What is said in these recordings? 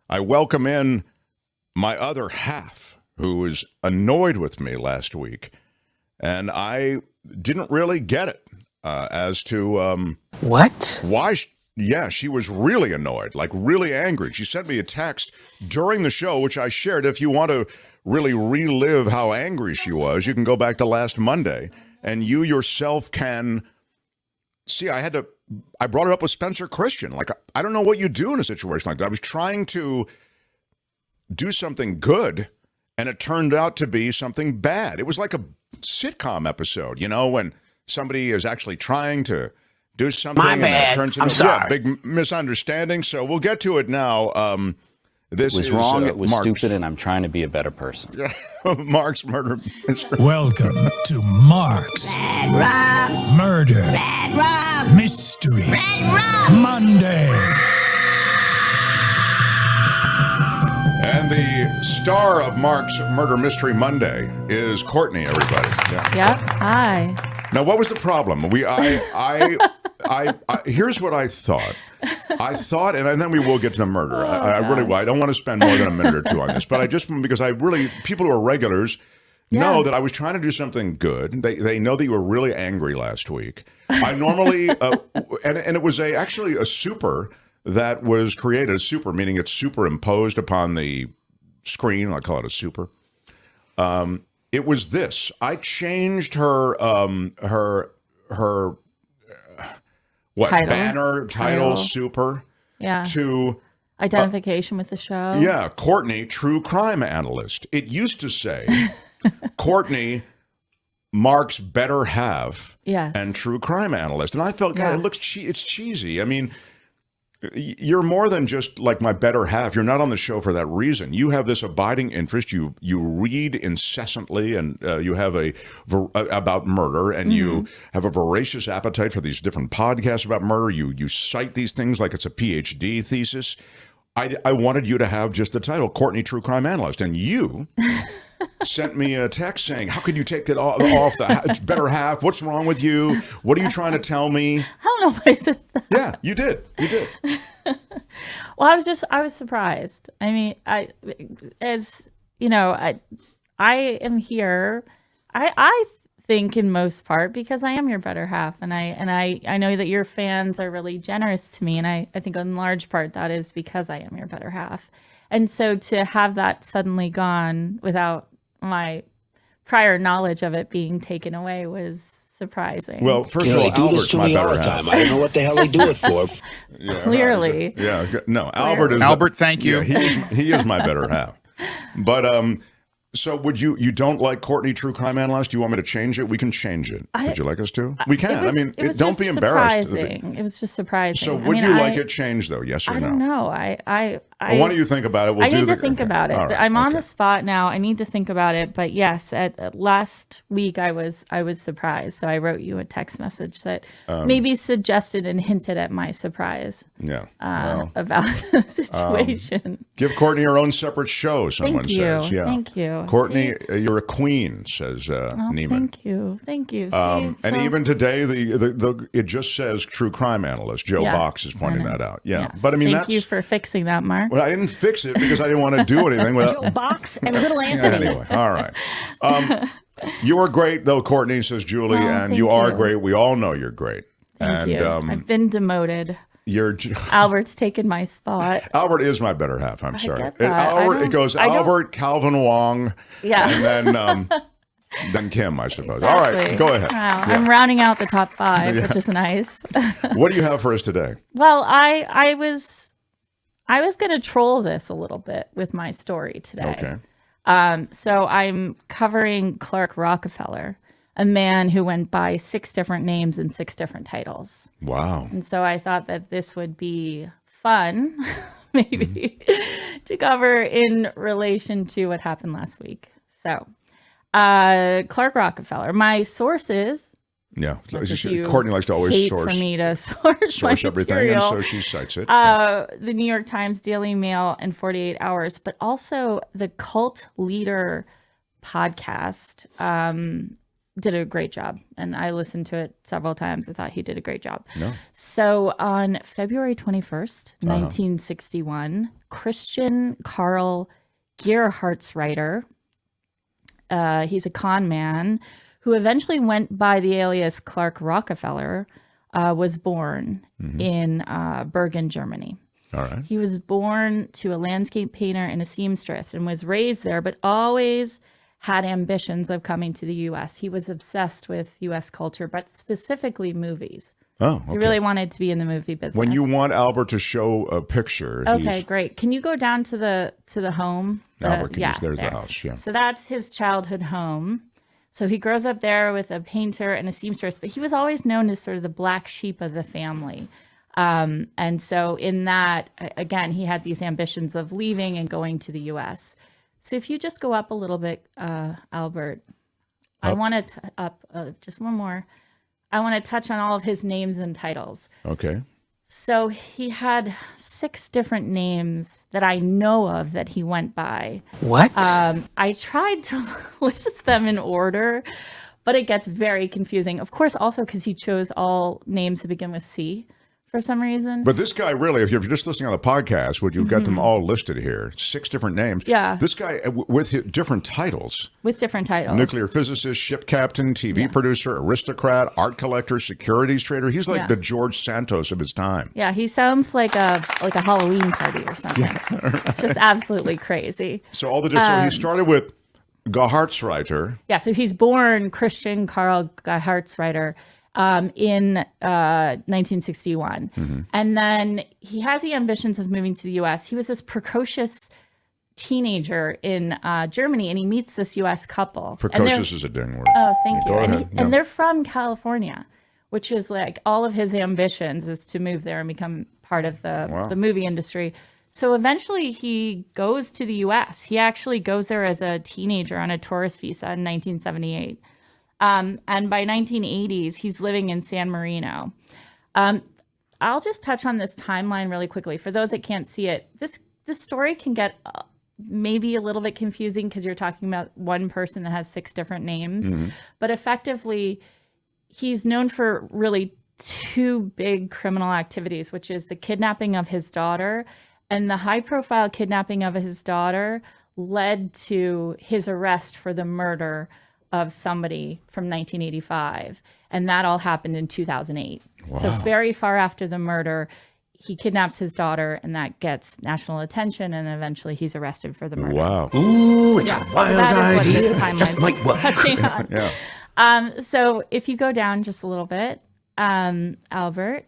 I welcome in my other half, who was annoyed with me last week, and I didn't really get it as to what? Why. She was really annoyed, like really angry. She sent me a text during the show, which I shared. If you want to really relive how angry she was, you can go back to last Monday, and you yourself can see. I brought it up with Spencer Christian. Like, I don't know what you do in a situation like that. I was trying to do something good, and it turned out to be something bad. It was like a sitcom episode, when somebody is actually trying to do something. My bad. And it turns into a big misunderstanding. So we'll get to it now. This was wrong. It was stupid, and I'm trying to be a better person. Mark's Murder Mystery. Welcome to Mark's Murder Mystery Monday. And the star of Mark's Murder Mystery Monday is Courtney, everybody. Yep. Hi. Now, what was the problem? Here's what I thought. And then we will get to the murder. I don't want to spend more than a minute or two on this, but people who are regulars know that I was trying to do something good. They know that you were really angry last week. I normally, and it was actually a super that was created, a super, meaning it's superimposed upon the screen. I call it a super. It was this. I changed her title super to identification with the show. Yeah, Courtney, true crime analyst. It used to say Courtney, Mark's better half, and true crime analyst. And I felt, God, it's cheesy. I mean, you're more than just like my better half. You're not on the show for that reason. You have this abiding interest. You read incessantly, and you have about murder, and you have a voracious appetite for these different podcasts about murder. You cite these things like it's a PhD thesis. I wanted you to have just the title, Courtney, True Crime Analyst, and you sent me a text saying, how could you take it off the better half? What's wrong with you? What are you trying to tell me? I don't know if I said that. Yeah, you did. Well, I was surprised. I mean, I am here, I think in most part because I am your better half. And I know that your fans are really generous to me. And I think in large part that is because I am your better half. And so to have that suddenly gone without my prior knowledge of it being taken away was surprising. Well, first of all, Albert's my better half. I don't know what the hell they do it for. Clearly. No, Albert is. Albert, thank you. He is my better half. But so would you don't like Courtney, True Crime Analyst? Do you want me to change it? We can change it. Would you like us to? We can. Don't be embarrassed. It was just surprising. So would you like it changed though? Yes or no? I don't know. Well, why don't you think about it? I need to think about it. Right, I'm on the spot now. I need to think about it. But yes, at last week I was surprised. So I wrote you a text message that maybe suggested and hinted at my surprise. About the situation. Give Courtney her own separate show. Someone says. Yeah. Thank you. Courtney, you're a queen, says Neiman. Thank you. And even today, it just says True Crime Analyst. Joe Box is pointing that out. Yeah, yes. But I mean, thank you for fixing that, Mark. Well, I didn't fix it because I didn't want to do anything without Joe Box and little Anthony. Anyway, all right. You are great, though, Courtney, says Julie, and you are great. We all know you're great. Thank you. I've been demoted. Albert's taken my spot. Albert is my better half. I'm sorry. It goes Albert, Calvin Wong, and then Kim, I suppose. Exactly. All right, go ahead. Wow. Yeah. I'm rounding out the top 5, which is nice. What do you have for us today? Well, I was going to troll this a little bit with my story today. Okay. So I'm covering Clark Rockefeller, a man who went by 6 different names and 6 different titles. Wow. And so I thought that this would be fun, maybe, to cover in relation to what happened last week. So Clark Rockefeller, my sources. Yeah, Courtney likes to always source. For me to source my everything, material. and so she cites it. The New York Times, Daily Mail, and 48 Hours, but also the Cult Leader podcast. did a great job. And I listened to it several times. I thought he did a great job. No. So on February 21st, 1961, Christian Karl Gerhartsreiter, he's a con man who eventually went by the alias Clark Rockefeller, was born in Bergen, Germany. All right. He was born to a landscape painter and a seamstress and was raised there, but always had ambitions of coming to the U.S. He was obsessed with U.S. culture, but specifically movies. Oh, okay. He really wanted to be in the movie business. When you want Albert to show a picture, okay, great. Can you go down to the home? Albert, there's the house. Yeah. So that's his childhood home. So he grows up there with a painter and a seamstress, but he was always known as sort of the black sheep of the family. And so in that, again, he had these ambitions of leaving and going to the U.S. So if you just go up a little bit, Albert, I want to just one more. I want to touch on all of his names and titles. Okay. So he had 6 different names that I know of that he went by. What? I tried to list them in order, but it gets very confusing. Of course, also because he chose all names to begin with C for some reason. But this guy really, if you're just listening on the podcast, would you've got them all listed here, 6 different names. Yeah. This guy with different titles. With different titles. Nuclear physicist, ship captain, TV producer, aristocrat, art collector, securities trader. He's like the George Santos of his time. Yeah, he sounds like a Halloween party or something. Yeah. It's just absolutely crazy. So all the so he started with Gerhartsreiter. Yeah, so he's born Christian Karl Gerhartsreiter in 1961. And then he has the ambitions of moving to the U.S. He was this precocious teenager in Germany, and he meets this U.S. couple. Precocious is a dang word. Oh, thank you. Go ahead. And they're from California, which is like all of his ambitions is to move there and become part of the movie industry. So eventually he goes to the U.S. He actually goes there as a teenager on a tourist visa in 1978. And by 1980s, he's living in San Marino. I'll just touch on this timeline really quickly. For those that can't see it, this story can get maybe a little bit confusing because you're talking about one person that has 6 different names. But effectively, he's known for really 2 big criminal activities, which is the kidnapping of his daughter. And the high-profile kidnapping of his daughter led to his arrest for the murder of somebody from 1985. And that all happened in 2008. Wow. So very far after the murder, he kidnaps his daughter, and that gets national attention, and eventually he's arrested for the murder. Wow. Ooh, it's a wild idea. Just might work. Yeah. So if you go down just a little bit, Albert.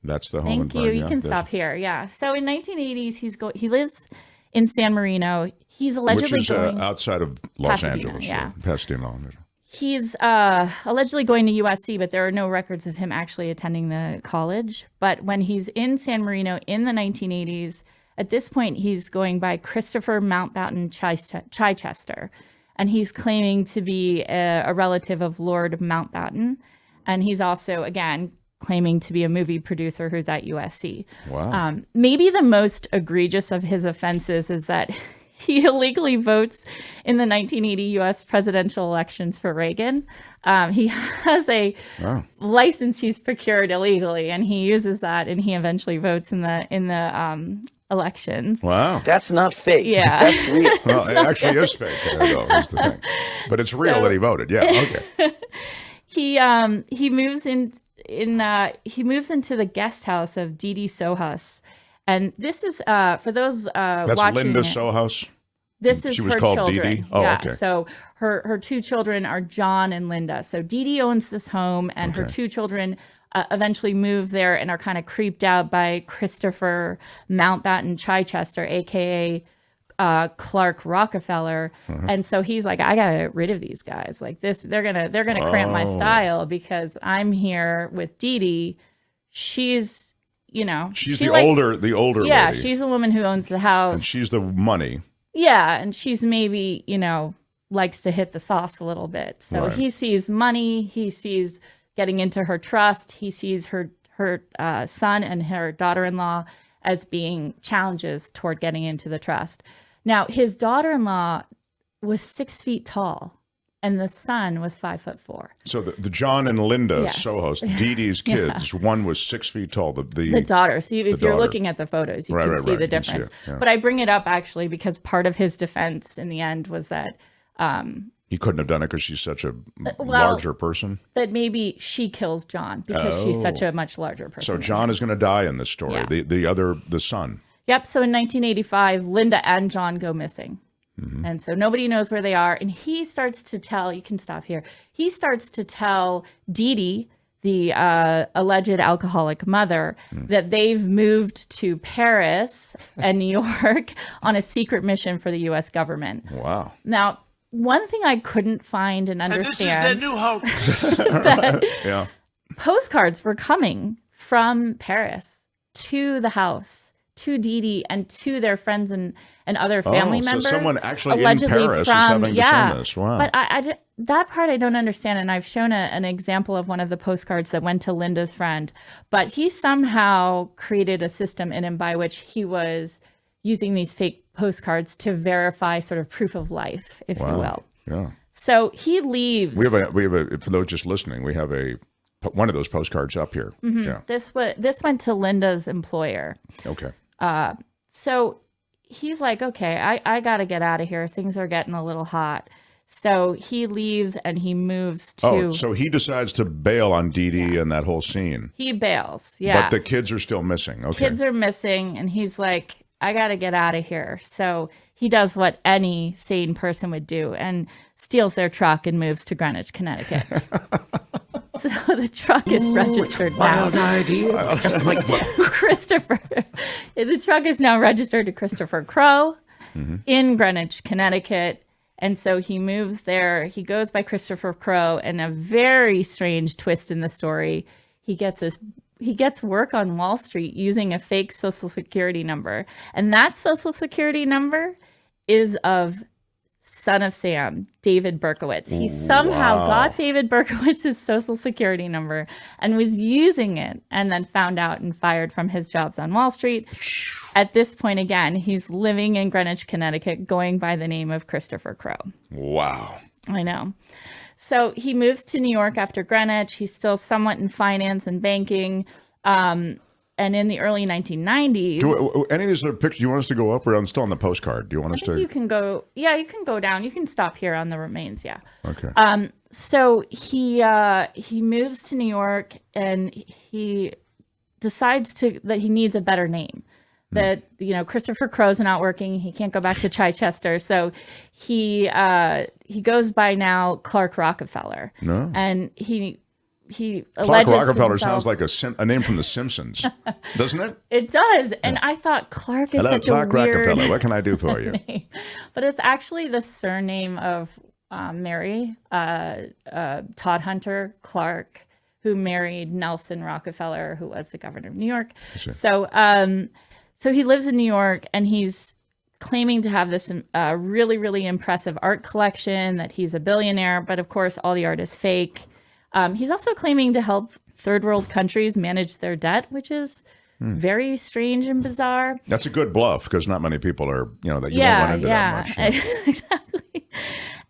That's the home. Thank you. You can stop here. Yeah. So in 1980s, he lives in San Marino. He's allegedly which is outside of Los Angeles. Yeah. Pasadena. He's allegedly going to USC, but there are no records of him actually attending the college. But when he's in San Marino in the 1980s, at this point, he's going by Christopher Mountbatten Chichester. And he's claiming to be a relative of Lord Mountbatten. And he's also, again, claiming to be a movie producer who's at USC. Wow. Maybe the most egregious of his offenses is that he illegally votes in the 1980 U.S. presidential elections for Reagan. He has a license he's procured illegally, and he uses that, and he eventually votes in the elections. Wow. That's not fake. Yeah. That's real. Well, it actually is fake, though, is the thing. But it's real that he voted. Yeah, okay. He moves into the guest house of Didi Sohus. And this is for those That's watching Linda it, Sohus. This is she was her called children. Didi? Oh, yeah. okay. So her 2 children are John and Linda. So Didi owns this home, and her 2 children eventually move there and are kind of creeped out by Christopher Mountbatten Chichester, aka Clark Rockefeller. And so he's like, I gotta get rid of these guys. Like this, they're gonna cramp my style because I'm here with Didi. She's she's the older yeah, lady. she's the woman who owns the house. And she's the money. Yeah, and she's maybe, likes to hit the sauce a little bit. So he sees money, he sees getting into her trust, he sees her son and her daughter-in-law as being challenges toward getting into the trust. Now, his daughter-in-law was 6 feet tall. and the son was 5'4". So the John and Linda Yes. Sohos, Dee Dee's kids, one was 6 feet tall. The daughter. So if you're daughter. looking at the photos, you can see the difference. Yeah. But I bring it up actually because part of his defense in the end was that he couldn't have done it because she's such a larger person. that maybe she kills John because she's such a much larger person. So than John him. is going to die in this story. Yeah. The son. Yep. So in 1985, Linda and John go missing. And so nobody knows where they are. And he starts to tell, you can stop here. He starts to tell Dee Dee, the alleged alcoholic mother, that they've moved to Paris and New York on a secret mission for the U.S. government. Wow. Now, one thing I couldn't find and understand new hope. Yeah. postcards were coming from Paris to the house, to Dee Dee, and to their friends and other family members. So someone actually allegedly in Paris from, is having to send this. Wow. But that part I don't understand. And I've shown an example of one of the postcards that went to Linda's friend. But he somehow created a system in him by which he was using these fake postcards to verify sort of proof of life, if you will. Yeah. So he leaves. We have a for those just listening, we have one of those postcards up here. Yeah. This went to Linda's employer. Okay. So he's like, okay, I got to get out of here. Things are getting a little hot. So he leaves and he moves to. Oh, so he decides to bail on Dee Dee and that whole scene. He bails. Yeah. But the kids are still missing. Okay. Kids are missing. And he's like, I got to get out of here. So he does what any sane person would do and steals their truck and moves to Greenwich, Connecticut. So the truck is registered now. Wild idea. Just like Christopher. The truck is now registered to Christopher Crowe in Greenwich, Connecticut. And so he moves there. He goes by Christopher Crowe, and a very strange twist in the story. He gets work on Wall Street using a fake Social Security number. And that Social Security number is of son of Sam, David Berkowitz. He somehow got David Berkowitz's Social Security number and was using it, and then found out and fired from his jobs on Wall Street. At this point, again, he's living in Greenwich, Connecticut, going by the name of Christopher Crowe. Wow. I know. So he moves to New York after Greenwich. He's still somewhat in finance and banking. And in the early 1990s. Any of these other pictures, do you want us to go up or still on the postcard? Do you want us to? You can go. Yeah, you can go down. You can stop here on the remains. Yeah. Okay. So he moves to New York and he decides that he needs a better name. That, Christopher Crowe's not working. He can't go back to Chichester. So he goes by now Clark Rockefeller. No. And he Clark alleges Rockefeller himself, sounds like a name from The Simpsons, doesn't it? It does. And I thought Clark is Hello, such Clark a weird Rockefeller. What can I do for you? name. But it's actually the surname of Mary Todd Hunter Clark, who married Nelson Rockefeller, who was the governor of New York. So he lives in New York, and he's claiming to have this really, really impressive art collection, that he's a billionaire. But of course, all the art is fake. He's also claiming to help third world countries manage their debt, which is very strange and bizarre. That's a good bluff, because not many people are, that you won't run into that much. Yeah. Exactly.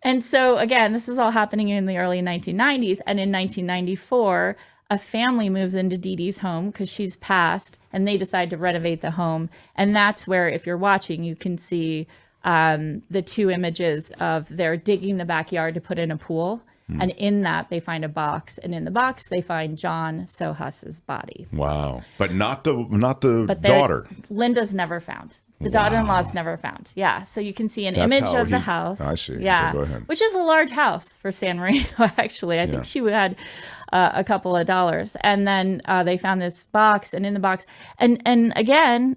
And so, again, this is all happening in the early 1990s. And in 1994, a family moves into Dee Dee's home because she's passed, and they decide to renovate the home. And that's where, if you're watching, you can see the two images of they're digging the backyard to put in a pool. And in that, they find a box, and in the box, they find John Sohas's body. Wow! But not the daughter. Linda's never found. The daughter-in-law's never found. Yeah, so you can see an image of the house. I see. Yeah, okay, go ahead. Which is a large house for San Marino. Actually, I think she had a couple of dollars, and then they found this box, and in the box, and again,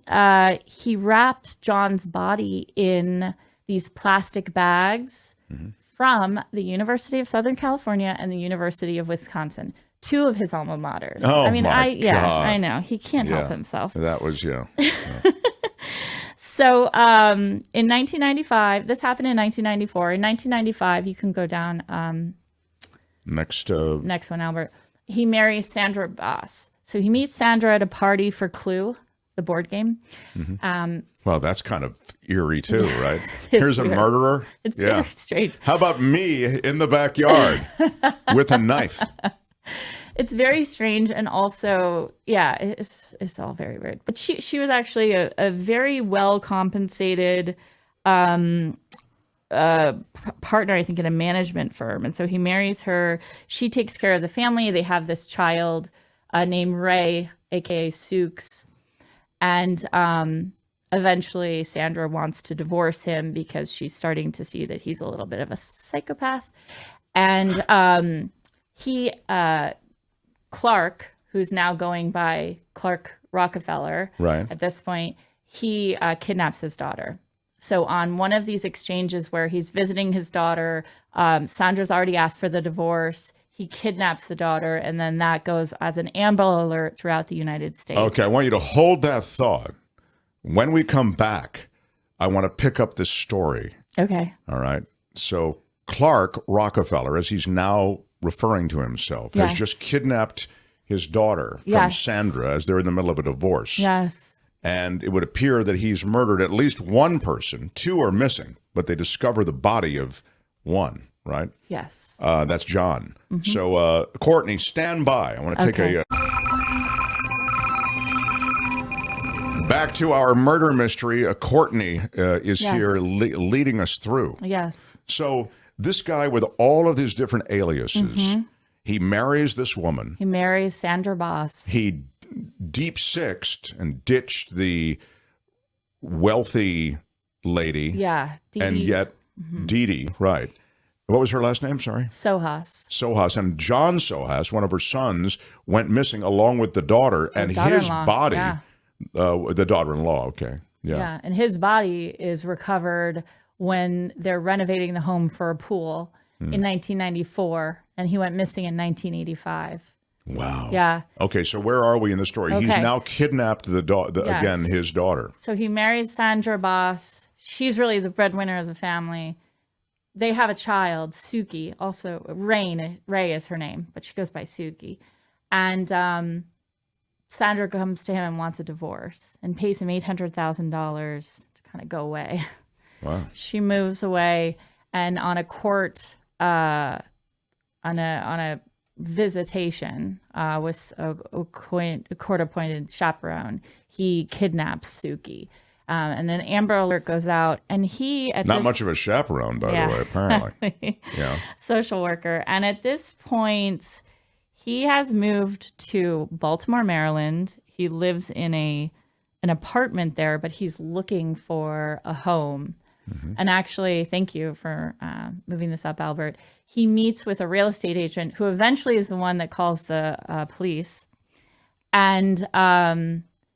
he wrapped John's body in these plastic bags. From the University of Southern California and the University of Wisconsin, two of his alma maters. Oh, I mean, my God. I know. He can't help himself. That was, So in 1995, this happened in 1994. In 1995, you can go down. Next one, Albert. He marries Sandra Boss. So he meets Sandra at a party for Clue. the board game. Well, that's kind of eerie too, right? It's Here's weird. a murderer. It's very strange. How about me in the backyard with a knife? It's very strange, and also, yeah, it's all very weird. But she was actually a very well compensated partner, I think, in a management firm. And so he marries her. She takes care of the family. They have this child named Ray, aka Sooks, and eventually Sandra wants to divorce him because she's starting to see that he's a little bit of a psychopath. And Clark, who's now going by Clark Rockefeller, right, at this point, he kidnaps his daughter. So on one of these exchanges where he's visiting his daughter, Sandra's already asked for the divorce. He kidnaps the daughter, and then that goes as an Amber Alert throughout the United States. Okay, I want you to hold that thought. When we come back, I want to pick up this story. Okay. All right. So Clark Rockefeller, as he's now referring to himself, has just kidnapped his daughter from Sandra as they're in the middle of a divorce. Yes. And it would appear that he's murdered at least one person. Two are missing, but they discover the body of one, right? Yes. That's John. So, Courtney, stand by. I want to take a... Back to our murder mystery. Courtney is here leading us through. Yes. So this guy with all of his different aliases, he marries this woman. He marries Sandra Boss. He deep sixed and ditched the wealthy lady. Yeah. And yet Dee Dee, right. What was her last name? Sorry. Sohas. Sohas. And John Sohas, one of her sons, went missing along with the daughter and his body. Yeah. The daughter-in-law, okay. Yeah, and his body is recovered when they're renovating the home for a pool in 1994, and he went missing in 1985. Wow. Yeah. Okay, so where are we in the story? He's now kidnapped again, his daughter. So he marries Sandra Boss. She's really the breadwinner of the family. They have a child, Suki, also Ray is her name, but she goes by Suki. And Sandra comes to him and wants a divorce and pays him $800,000 to kind of go away. Wow. She moves away, and on a court, on a visitation with a court-appointed chaperone, he kidnaps Suki. And then Amber Alert goes out, and he not much of a chaperone, by the way, apparently. Yeah. Social worker. And at this point, he has moved to Baltimore, Maryland. He lives in an apartment there, but he's looking for a home. And actually, thank you for moving this up, Albert. He meets with a real estate agent who eventually is the one that calls the police. And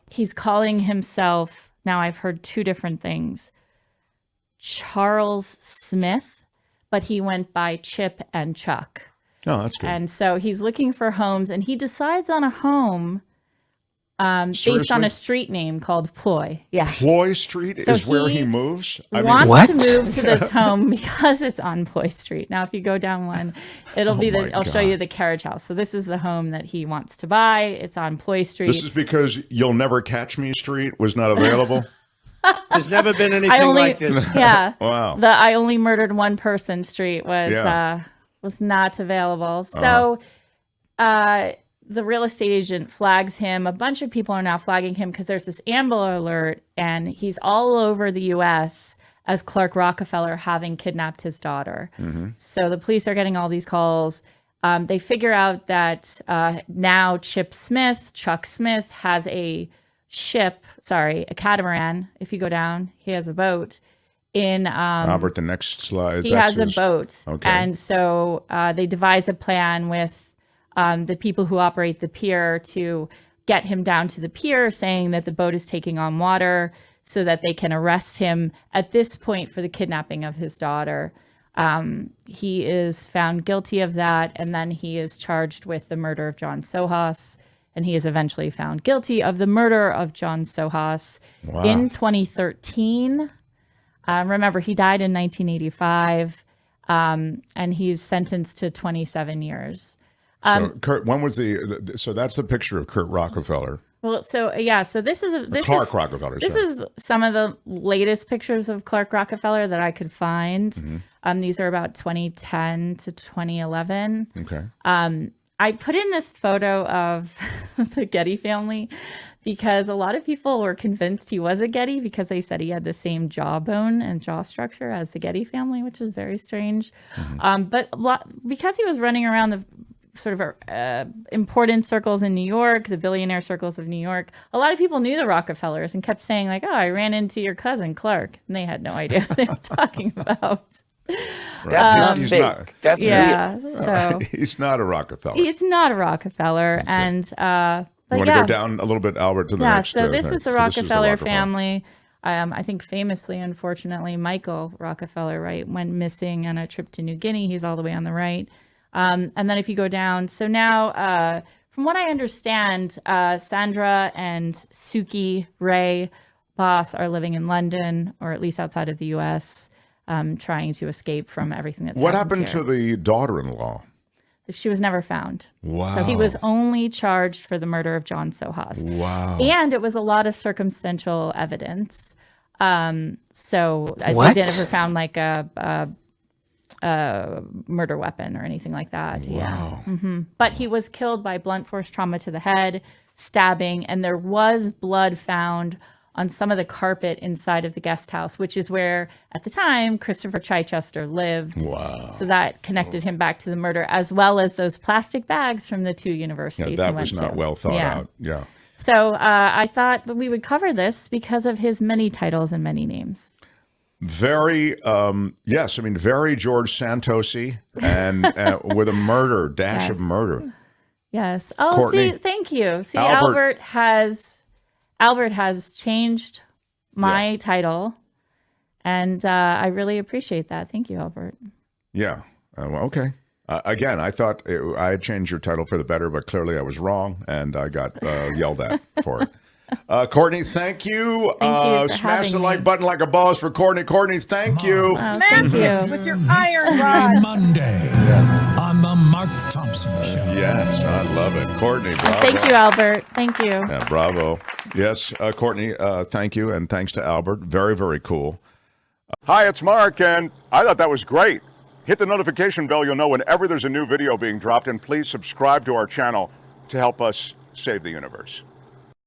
he's calling himself, now I've heard two different things, Charles Smith, but he went by Chip and Chuck. Oh, that's good. And so he's looking for homes, and he decides on a home based on a street name called Ploy. Yeah. Ploy Street is where he moves? Wants to move to this home because it's on Ploy Street. Now, if you go down one, it'll be I'll show you the carriage house. So this is the home that he wants to buy. It's on Ploy Street. This is because You'll Never Catch Me Street was not available? There's never been anything like this. Yeah. Wow. The I Only Murdered One Person Street was not available. So the real estate agent flags him. A bunch of people are now flagging him because there's this Amber Alert, and he's all over the U.S. as Clark Rockefeller having kidnapped his daughter. So the police are getting all these calls. They figure out that now Chuck Smith has a catamaran. If you go down, he has a boat. Albert, the next slide. He has a boat. Okay. And so they devise a plan with the people who operate the pier to get him down to the pier, saying that the boat is taking on water so that they can arrest him at this point for the kidnapping of his daughter. He is found guilty of that, and then he is charged with the murder of John Sohas, and he is eventually found guilty of the murder of John Sohas in 2013. Remember, he died in 1985, and he's sentenced to 27 years. So Kurt, when was so that's the picture of Kurt Rockefeller. Well, so yeah, so this is Clark Rockefeller. This is some of the latest pictures of Clark Rockefeller that I could find. Mm-hmm. These are about 2010 to 2011. Okay. I put in this photo of the Getty family because a lot of people were convinced he was a Getty because they said he had the same jawbone and jaw structure as the Getty family, which is very strange. Mm-hmm. But because he was running around the sort of important circles in New York, the billionaire circles of New York, a lot of people knew the Rockefellers and kept saying like, oh, I ran into your cousin Clark. And they had no idea what they were talking about. That's he's fake. not. That's Yeah, real. so He's not a Rockefeller. he's not a Rockefeller. Okay. And but You want to go down a little bit, Albert, to the yeah, next. so this is the Rockefeller Rockefeller family. I think famously, unfortunately, Michael Rockefeller, right, went missing on a trip to New Guinea. He's all the way on the right. And then if you go down, so now, from what I understand, Sandra and Suki Ray Boss are living in London, or at least outside of the U.S., trying to escape from everything that's What happened here. to the daughter-in-law? She was never found. Wow. So he was only charged for the murder of John Sohas. Wow. And it was a lot of circumstantial evidence. So they never found like a murder weapon or anything like that. Wow. Yeah. But he was killed by blunt force trauma to the head, stabbing, and there was blood found on some of the carpet inside of the guest house, which is where, at the time, Christopher Chichester lived. Wow. So that connected him back to the murder, as well as those plastic bags from the two universities Yeah, he that went was to. not well thought out. Yeah. So I thought that we would cover this because of his many titles and many names. Very, yes, I mean, very George Santosy and with a murder, dash Yes. of murder. Yes. Oh, Courtney, see, thank you. See, Albert Albert has changed my title, and I really appreciate that. Thank you, Albert. Yeah. Well, okay. Again, I thought I had changed your title for the better, but clearly I was wrong, and I got yelled at for it. Courtney, thank you. Thank you for Smash having the me. like button like a boss for Courtney. Courtney, thank you. Oh, thank you. With your iron Mystery rod. Monday on the Mark Thompson Show. Yes, I love it. Courtney, bravo. Thank you, Albert. Thank you. Yeah, bravo. Yes, Courtney, thank you, and thanks to Albert. Very, very cool. Hi, it's Mark, and I thought that was great. Hit the notification bell, you'll know whenever there's a new video being dropped, and please subscribe to our channel to help us save the universe.